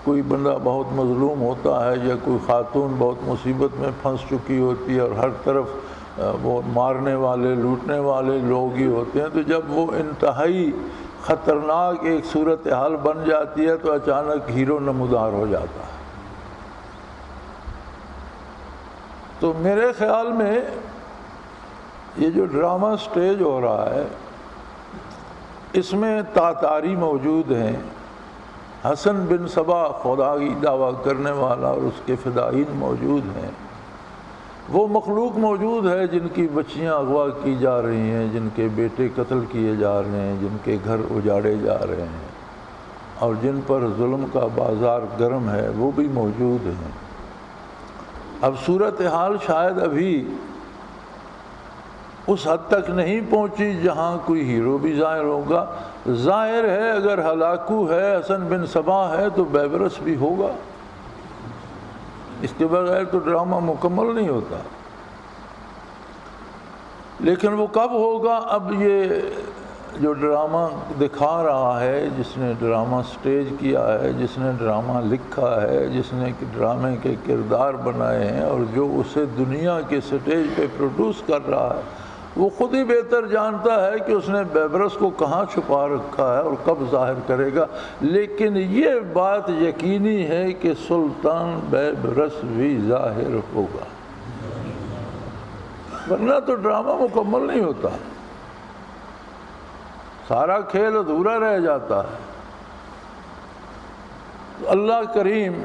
کوئی بندہ بہت مظلوم ہوتا ہے یا کوئی خاتون بہت مصیبت میں پھنس چکی ہوتی ہے اور ہر طرف وہ مارنے والے، لوٹنے والے لوگ ہی ہوتے ہیں۔ تو جب وہ انتہائی خطرناک ایک صورتحال بن جاتی ہے تو اچانک ہیرو نمودار ہو جاتا ہے۔ تو میرے خیال میں یہ جو ڈرامہ سٹیج ہو رہا ہے اس میں تاتاری موجود ہیں، حسن بن صبا خدا کی دعویٰ کرنے والا اور اس کے فدائین موجود ہیں، وہ مخلوق موجود ہے جن کی بچیاں اغوا کی جا رہی ہیں، جن کے بیٹے قتل کیے جا رہے ہیں، جن کے گھر اجاڑے جا رہے ہیں، اور جن پر ظلم کا بازار گرم ہے، وہ بھی موجود ہیں۔ اب صورتحال شاید ابھی اس حد تک نہیں پہنچی جہاں کوئی ہیرو بھی ظاہر ہوگا. ظاہر ہے اگر ہلاکو ہے، حسن بن صبا ہے، تو بیبرس بھی ہوگا. اس کے بغیر تو ڈرامہ مکمل نہیں ہوتا. لیکن وہ کب ہوگا؟ اب یہ جو ڈرامہ دکھا رہا ہے، جس نے ڈرامہ سٹیج کیا ہے، جس نے ڈرامہ لکھا ہے، جس نے ڈرامے کے کردار بنائے ہیں، اور جو اسے دنیا کے سٹیج پہ پروڈیوس کر رہا ہے، وہ خود ہی بہتر جانتا ہے کہ اس نے بیبرس کو کہاں چھپا رکھا ہے اور کب ظاہر کرے گا. لیکن یہ بات یقینی ہے کہ سلطان بیبرس بھی ظاہر ہوگا، ورنہ تو ڈرامہ مکمل نہیں ہوتا، سارا کھیل ادھورا رہ جاتا ہے. اللہ کریم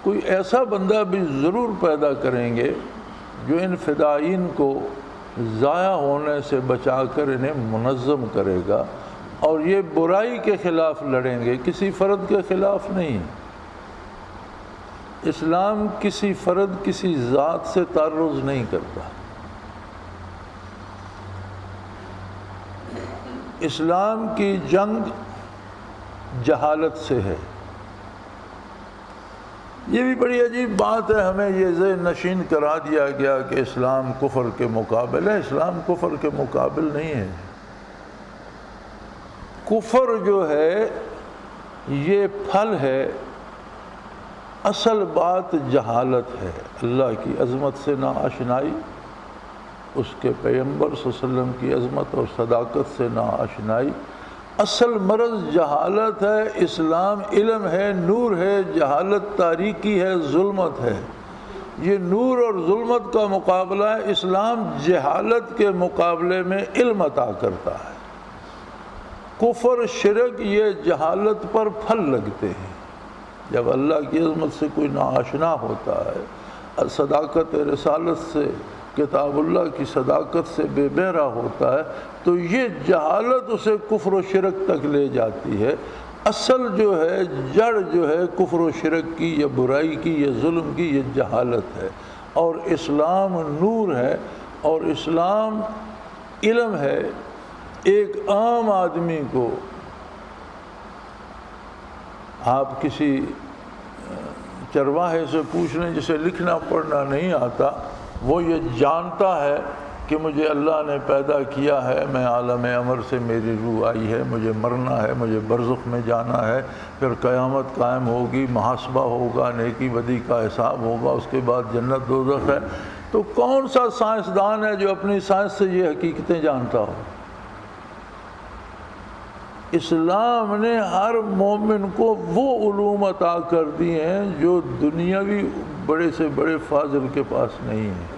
کوئی ایسا بندہ بھی ضرور پیدا کریں گے جو ان فدائین کو ضائع ہونے سے بچا کر انہیں منظم کرے گا، اور یہ برائی کے خلاف لڑیں گے، کسی فرد کے خلاف نہیں. اسلام کسی فرد، کسی ذات سے تعرض نہیں کرتا. اسلام کی جنگ جہالت سے ہے. یہ بھی بڑی عجیب بات ہے، ہمیں یہ ذہن نشین کرا دیا گیا کہ اسلام کفر کے مقابل ہے. اسلام کفر کے مقابل نہیں ہے. کفر جو ہے یہ پھل ہے، اصل بات جہالت ہے. اللہ کی عظمت سے ناآشنائی، اس کے پیغمبر صلی اللہ علیہ وسلم کی عظمت اور صداقت سے ناآشنائی. اصل مرض جہالت ہے. اسلام علم ہے، نور ہے، جہالت تاریکی ہے، ظلمت ہے. یہ نور اور ظلمت کا مقابلہ ہے. اسلام جہالت کے مقابلے میں علم عطا کرتا ہے. کفر، شرک یہ جہالت پر پھل لگتے ہیں. جب اللہ کی عظمت سے کوئی ناآشنا ہوتا ہے، صداقت رسالت سے، کتاب اللہ کی صداقت سے بے بہرا ہوتا ہے، تو یہ جہالت اسے کفر و شرک تک لے جاتی ہے. اصل جو ہے، جڑ جو ہے کفر و شرک کی یا برائی کی یا ظلم کی، یہ جہالت ہے. اور اسلام نور ہے، اور اسلام علم ہے. ایک عام آدمی کو آپ کسی چرواہے سے پوچھ لیں جسے لکھنا پڑھنا نہیں آتا، وہ یہ جانتا ہے کہ مجھے اللہ نے پیدا کیا ہے، میں عالم امر سے میری روح آئی ہے، مجھے مرنا ہے، مجھے برزخ میں جانا ہے، پھر قیامت قائم ہوگی، محاسبہ ہوگا، نیکی بدی کا حساب ہوگا، اس کے بعد جنت دوزخ ہے. تو کون سا سائنسدان ہے جو اپنی سائنس سے یہ حقیقتیں جانتا ہو؟ اسلام نے ہر مومن کو وہ علوم عطا کر دی ہیں جو دنیاوی بڑے سے بڑے فاضل کے پاس نہیں ہیں.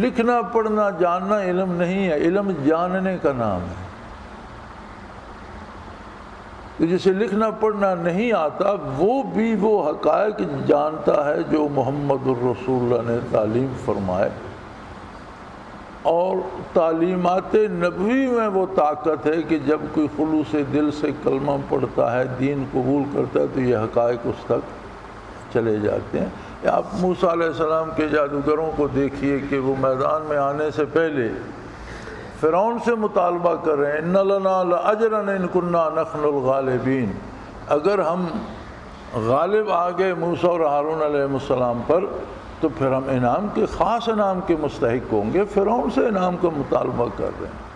لکھنا پڑھنا جاننا علم نہیں ہے، علم جاننے کا نام ہے. تو جسے لکھنا پڑھنا نہیں آتا وہ بھی وہ حقائق جانتا ہے جو محمد الرسول اللہ نے تعلیم فرمائے. اور تعلیمات نبوی میں وہ طاقت ہے کہ جب کوئی خلوص دل سے کلمہ پڑھتا ہے، دین قبول کرتا ہے، تو یہ حقائق اس تک چلے جاتے ہیں. آپ موسیٰ علیہ السلام کے جادوگروں کو دیکھیے کہ وہ میدان میں آنے سے پہلے فرعون سے مطالبہ کر رہے ہیں، اِنَّ لَنَا لَأَجْرًا إِن كُنَّا نَحْنُ الْغَالِبِينَ. اگر ہم غالب آ گئے موسیٰ اور ہارون علیہ السلام پر تو پھر ہم انعام کے، خاص انعام کے مستحق ہوں گے. فرعون سے انعام کا مطالبہ کر رہے ہیں.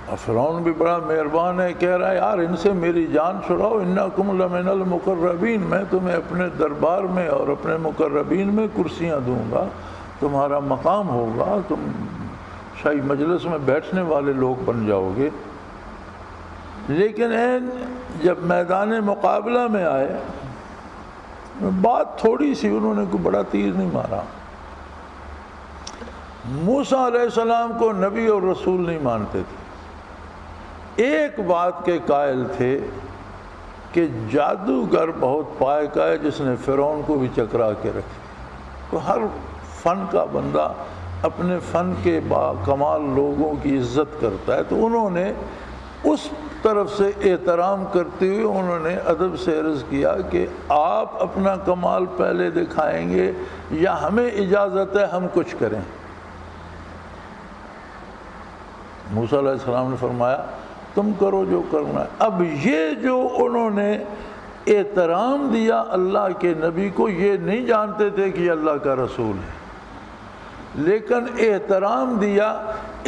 اور فرعون بھی بڑا مہربان ہے، کہہ رہا ہے یار ان سے میری جان چھڑاؤ، اِنَّكُمْ لَمِنَ الْمُقَرَّبِينَ. میں تمہیں اپنے دربار میں اور اپنے مقربین میں کرسیاں دوں گا، تمہارا مقام ہوگا، تم شاہی مجلس میں بیٹھنے والے لوگ بن جاؤ گے. لیکن جب میدان مقابلہ میں آئے، بات تھوڑی سی، انہوں نے کوئی بڑا تیر نہیں مارا. موسیٰ علیہ السلام کو نبی اور رسول نہیں مانتے تھے. ایک بات کے قائل تھے کہ جادوگر بہت پائے کا ہے جس نے فرعون کو بھی چکرا کے رکھے. تو ہر فن کا بندہ اپنے فن کے با کمال لوگوں کی عزت کرتا ہے. تو انہوں نے اس طرف سے احترام کرتے ہوئے انہوں نے ادب سے عرض کیا کہ آپ اپنا کمال پہلے دکھائیں گے یا ہمیں اجازت ہے ہم کچھ کریں؟ موسیٰ علیہ السلام نے فرمایا تم کرو جو کرنا ہے۔ اب یہ جو انہوں نے احترام دیا اللہ کے نبی کو، یہ نہیں جانتے تھے کہ یہ اللہ کا رسول ہے، لیکن احترام دیا،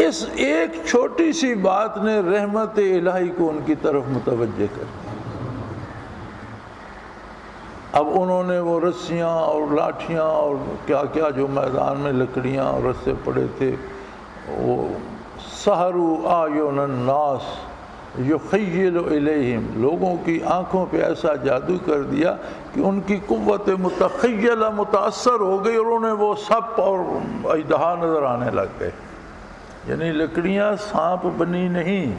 اس ایک چھوٹی سی بات نے رحمت الہی کو ان کی طرف متوجہ کر دیا۔ اب انہوں نے وہ رسیاں اور لاٹھیاں اور کیا کیا جو میدان میں لکڑیاں اور رسے پڑے تھے، وہ سحروا اعین الناس یخیل الیہم، لوگوں کی آنکھوں پہ ایسا جادو کر دیا کہ ان کی قوت متخیلہ متاثر ہو گئی اور انہیں وہ سپ اور اژدہا نظر آنے لگ گئے۔ یعنی لکڑیاں سانپ بنی نہیں،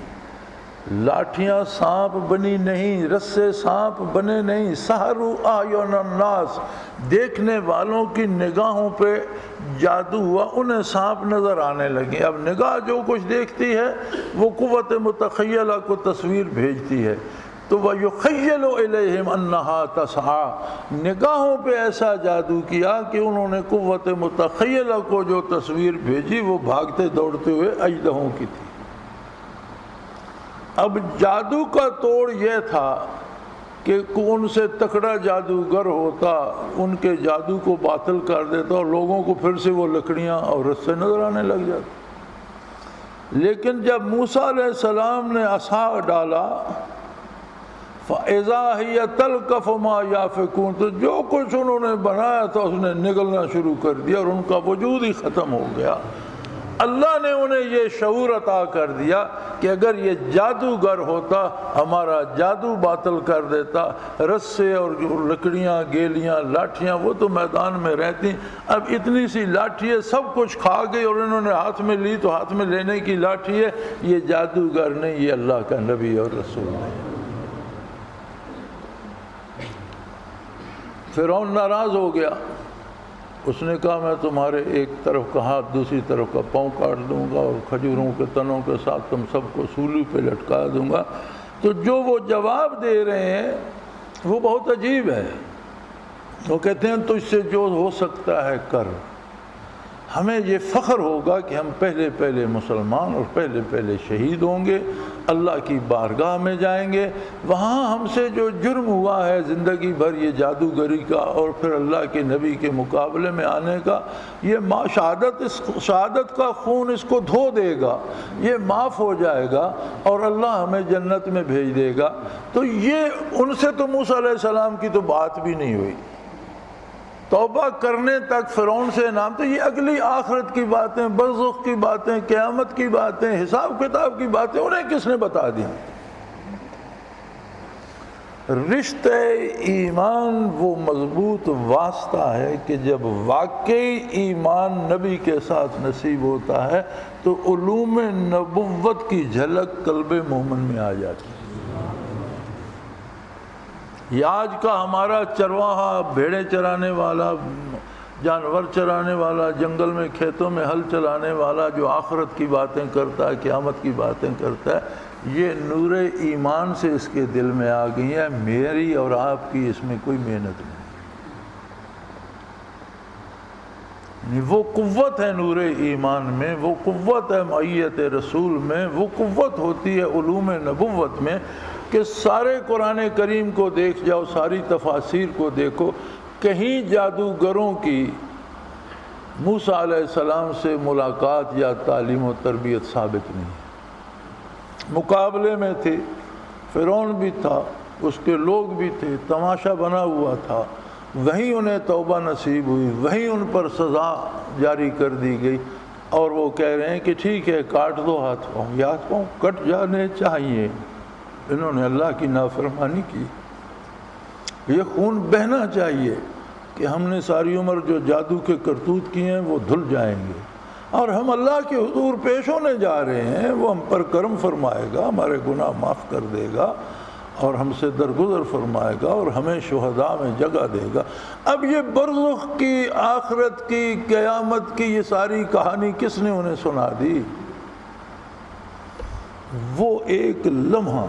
لاٹھیاں سانپ بنی نہیں، رسے سانپ بنے نہیں، سحروا اعین الناس، دیکھنے والوں کی نگاہوں پہ جادو ہوا، انہیں سانپ نظر آنے لگے۔ اب نگاہ جو کچھ دیکھتی ہے وہ قوت متخیلہ کو تصویر بھیجتی ہے، تو وَيُخَيَّلُ إِلَيْهِمْ أَنَّهَا تَسْعَىٰ، نگاہوں پہ ایسا جادو کیا کہ انہوں نے قوت متخیلہ کو جو تصویر بھیجی وہ بھاگتے دوڑتے ہوئے اژدہوں کی تھی۔ اب جادو کا توڑ یہ تھا کہ ان سے تکڑا جادوگر ہوتا ان کے جادو کو باطل کر دیتا اور لوگوں کو پھر سے وہ لکڑیاں اور رسے نظر آنے لگ جاتے۔ لیکن جب موسیٰ علیہ السلام نے عصا ڈالا فَإِذَا هِيَ تَلْقَفُ مَا يَأْفِكُونَ، تو جو کچھ انہوں نے بنایا تھا اس نے نگلنا شروع کر دیا اور ان کا وجود ہی ختم ہو گیا۔ اللہ نے انہیں یہ شعور عطا کر دیا کہ اگر یہ جادوگر ہوتا ہمارا جادو باطل کر دیتا، رسے اور لکڑیاں گیلیاں لاٹھیاں وہ تو میدان میں رہتی، اب اتنی سی لاٹھی ہے سب کچھ کھا گئی اور انہوں نے ہاتھ میں لی تو ہاتھ میں لینے کی لاٹھی ہے، یہ جادوگر نہیں، یہ اللہ کا نبی اور رسول ہے۔ فرعون ناراض ہو گیا، اس نے کہا میں تمہارے ایک طرف کا ہاتھ دوسری طرف کا پاؤں کاٹ دوں گا اور کھجوروں کے تنوں کے ساتھ تم سب کو سولی پہ لٹکا دوں گا۔ تو جو وہ جواب دے رہے ہیں وہ بہت عجیب ہے۔ وہ کہتے ہیں تجھ سے جو ہو سکتا ہے کر، ہمیں یہ فخر ہوگا کہ ہم پہلے مسلمان اور پہلے شہید ہوں گے، اللہ کی بارگاہ میں جائیں گے، وہاں ہم سے جو جرم ہوا ہے زندگی بھر یہ جادوگری کا اور پھر اللہ کے نبی کے مقابلے میں آنے کا، یہ شہادت کا خون اس کو دھو دے گا، یہ معاف ہو جائے گا اور اللہ ہمیں جنت میں بھیج دے گا۔ تو یہ ان سے تو موسیٰ علیہ السلام کی تو بات بھی نہیں ہوئی، توبہ کرنے تک فرعون سے انعام، تو یہ اگلی آخرت کی باتیں، برزخ کی باتیں، قیامت کی باتیں، حساب کتاب کی باتیں انہیں کس نے بتا دی؟ رشتہ ایمان وہ مضبوط واسطہ ہے کہ جب واقعی ایمان نبی کے ساتھ نصیب ہوتا ہے تو علوم نبوت کی جھلک قلب مومن میں آ جاتی ہے۔ یہ آج کا ہمارا چرواہا، بھیڑیں چرانے والا، جانور چرانے والا، جنگل میں کھیتوں میں ہل چلانے والا جو آخرت کی باتیں کرتا ہے، قیامت کی باتیں کرتا ہے، یہ نور ایمان سے اس کے دل میں آ گئی ہے، میری اور آپ کی اس میں کوئی محنت نہیں۔ وہ قوت ہے نور ایمان میں، وہ قوت ہے معیت رسول میں، وہ قوت ہوتی ہے علوم نبوت میں کہ سارے قرآن کریم کو دیکھ جاؤ، ساری تفاسیر کو دیکھو، کہیں جادوگروں کی موسیٰ علیہ السلام سے ملاقات یا تعلیم و تربیت ثابت نہیں ہے۔ مقابلے میں تھے، فرعون بھی تھا، اس کے لوگ بھی تھے، تماشا بنا ہوا تھا، وہیں انہیں توبہ نصیب ہوئی، وہیں ان پر سزا جاری کر دی گئی، اور وہ کہہ رہے ہیں کہ ٹھیک ہے کاٹ دو ہاتھ پاؤں، یہ ہاتھ پاؤں کٹ جانے چاہیے، انہوں نے اللہ کی نافرمانی کی، یہ خون بہنا چاہیے کہ ہم نے ساری عمر جو جادو کے کرتوت کیے ہیں وہ دھل جائیں گے، اور ہم اللہ کے حضور پیش ہونے جا رہے ہیں، وہ ہم پر کرم فرمائے گا، ہمارے گناہ معاف کر دے گا اور ہم سے درگزر فرمائے گا اور ہمیں شہداء میں جگہ دے گا۔ اب یہ برزخ کی، آخرت کی، قیامت کی یہ ساری کہانی کس نے انہیں سنا دی؟ وہ ایک لمحہ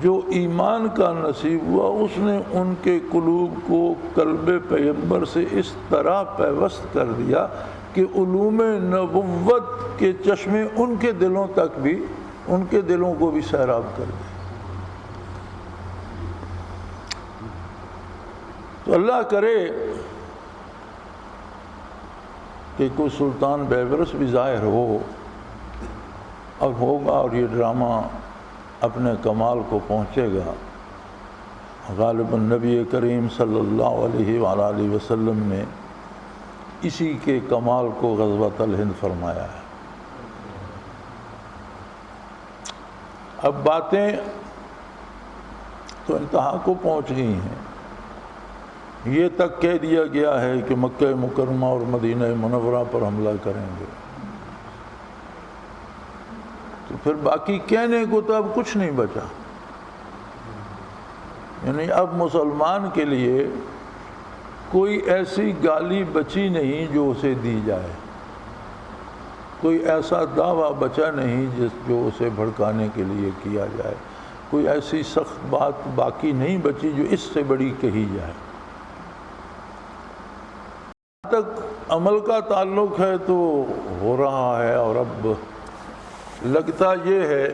جو ایمان کا نصیب ہوا، اس نے ان کے قلوب کو قلب پیغمبر سے اس طرح پیوست کر دیا کہ علوم نبوت کے چشمے ان کے دلوں تک بھی، ان کے دلوں کو بھی سیراب کر دیا۔ تو اللہ کرے کہ کوئی سلطان بیبرس بھی ظاہر ہو اور ہوگا، اور یہ ڈرامہ اپنے کمال کو پہنچے گا۔ غالباً نبی کریم صلی اللہ علیہ وآلہ وسلم نے اسی کے کمال کو غزوۃ الہند فرمایا ہے۔ اب باتیں تو انتہا کو پہنچ گئی ہیں، یہ تک کہہ دیا گیا ہے کہ مکہ مکرمہ اور مدینہ منورہ پر حملہ کریں گے، تو پھر باقی کہنے کو تو اب کچھ نہیں بچا۔ یعنی اب مسلمان کے لیے کوئی ایسی گالی بچی نہیں جو اسے دی جائے، کوئی ایسا دعویٰ بچا نہیں جو اسے بھڑکانے کے لیے کیا جائے، کوئی ایسی سخت بات باقی نہیں بچی جو اس سے بڑی کہی جائے۔ جہاں تک عمل کا تعلق ہے تو ہو رہا ہے، اور اب لگتا یہ ہے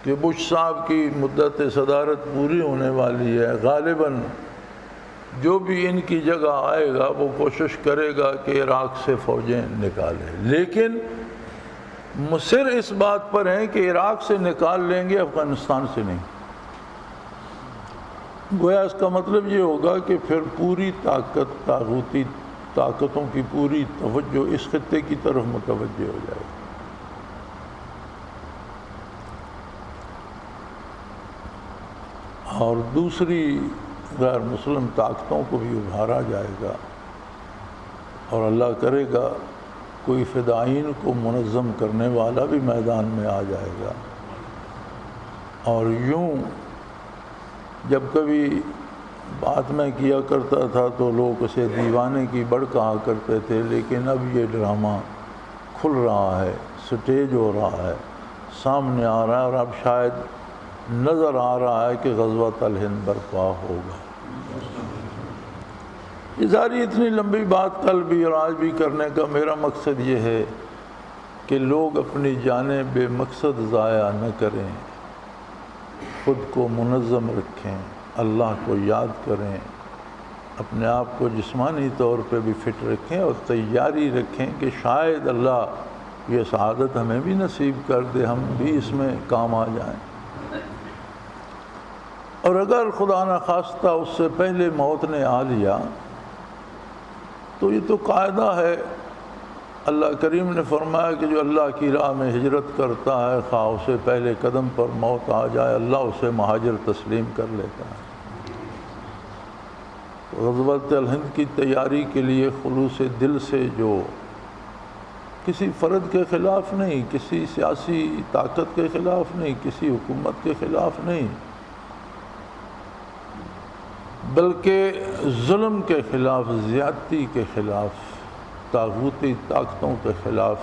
کہ بش صاحب کی مدت صدارت پوری ہونے والی ہے، غالباً جو بھی ان کی جگہ آئے گا وہ کوشش کرے گا کہ عراق سے فوجیں نکالے، لیکن مصر اس بات پر ہیں کہ عراق سے نکال لیں گے، افغانستان سے نہیں۔ گویا اس کا مطلب یہ ہوگا کہ پھر پوری طاغوتی طاقتوں کی پوری توجہ اس خطے کی طرف متوجہ ہو جائے گی۔ اور دوسری غیر مسلم طاقتوں کو بھی ابھارا جائے گا، اور اللہ کرے گا کوئی فدائین کو منظم کرنے والا بھی میدان میں آ جائے گا۔ اور یوں جب کبھی بات میں کیا کرتا تھا تو لوگ اسے دیوانے کی بڑھ کہا کرتے تھے، لیکن اب یہ ڈرامہ کھل رہا ہے، سٹیج ہو رہا ہے، سامنے آ رہا ہے، اور اب شاید نظر آ رہا ہے کہ غزوۃ الہند برپا ہوگا۔ یہ ساری اتنی لمبی بات کل بھی اور آج بھی کرنے کا میرا مقصد یہ ہے کہ لوگ اپنی جانیں بے مقصد ضائع نہ کریں، خود کو منظم رکھیں، اللہ کو یاد کریں، اپنے آپ کو جسمانی طور پہ بھی فٹ رکھیں، اور تیاری رکھیں کہ شاید اللہ یہ سعادت ہمیں بھی نصیب کر دے، ہم بھی اس میں کام آ جائیں۔ اور اگر خدا نخواستہ اس سے پہلے موت نے آ لیا تو یہ تو قاعدہ ہے، اللہ کریم نے فرمایا کہ جو اللہ کی راہ میں ہجرت کرتا ہے، خواہ اسے پہلے قدم پر موت آ جائے، اللہ اسے مہاجر تسلیم کر لیتا ہے۔ غزوۃ الہند کی تیاری کے لیے خلوص دل سے، جو کسی فرد کے خلاف نہیں، کسی سیاسی طاقت کے خلاف نہیں، کسی حکومت کے خلاف نہیں، بلکہ ظلم کے خلاف، زیادتی کے خلاف، طاغوتی طاقتوں کے خلاف،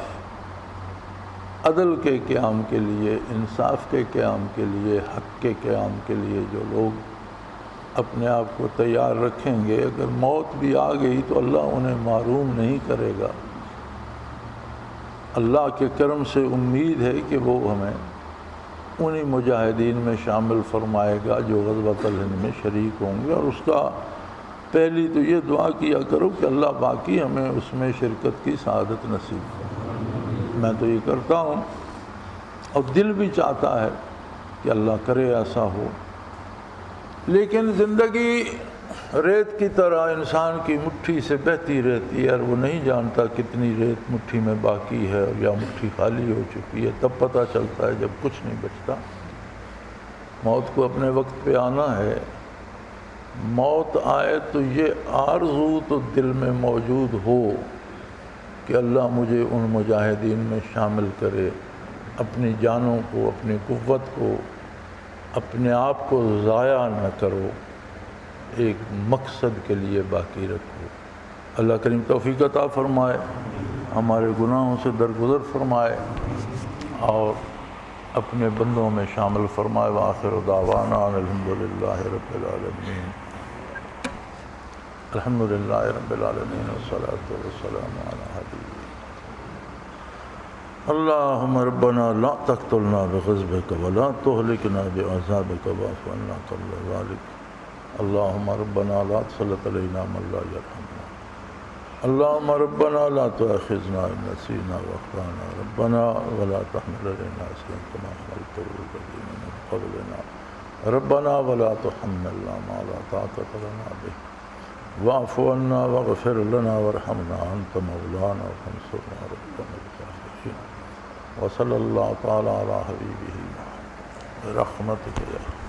عدل کے قیام کے لیے، انصاف کے قیام کے لیے، حق کے قیام کے لیے جو لوگ اپنے آپ کو تیار رکھیں گے، اگر موت بھی آ گئی تو اللہ انہیں محروم نہیں کرے گا۔ اللہ کے کرم سے امید ہے کہ وہ ہمیں انہی مجاہدین میں شامل فرمائے گا جو غزوۃ الہند میں شریک ہوں گے، اور اس کا پہلی تو یہ دعا کیا کرو کہ اللہ باقی ہمیں اس میں شرکت کی سعادت نصیب کرے۔ میں تو یہ کرتا ہوں، اور دل بھی چاہتا ہے کہ اللہ کرے ایسا ہو، لیکن زندگی ریت کی طرح انسان کی مٹھی سے بہتی رہتی ہے، اور وہ نہیں جانتا کتنی ریت مٹھی میں باقی ہے یا مٹھی خالی ہو چکی ہے، تب پتہ چلتا ہے جب کچھ نہیں بچتا۔ موت کو اپنے وقت پہ آنا ہے، موت آئے تو یہ آرزو تو دل میں موجود ہو کہ اللہ مجھے ان مجاہدین میں شامل کرے، اپنی جانوں کو، اپنی قوت کو، اپنے آپ کو ضائع نہ کرو، ایک مقصد کے لیے باقی رکھو۔ اللہ کریم توفیق عطا فرمائے، ہمارے گناہوں سے درگزر فرمائے، اور اپنے بندوں میں شامل فرمائے۔ وآخر دعوانا الحمدللہ رب العالمین، الحمدللہ رب العالمین، والصلاة والسلام علی حبیبہ۔ اللہم ربنا لا تقتلنا بغضبک ولا تہلکنا بعذابک واعف عنا قبل ذلک۔ اللہم ربنا لا تسلط علینا من لا یرحمنا۔ اللہم ربنا لا تؤاخذنا ان نسینا واخطأنا، ربنا ولا تحمل علینا اصرا کما حملته على الذین من قبلنا، ربنا ولا تحملنا ما لا طاقة لنا به، واعف عنا واغفر لنا وارحمنا انت مولانا فانصرنا على القوم الكافرین۔ وصلی اللہ تعالی علی حبیبہ برحمتک یا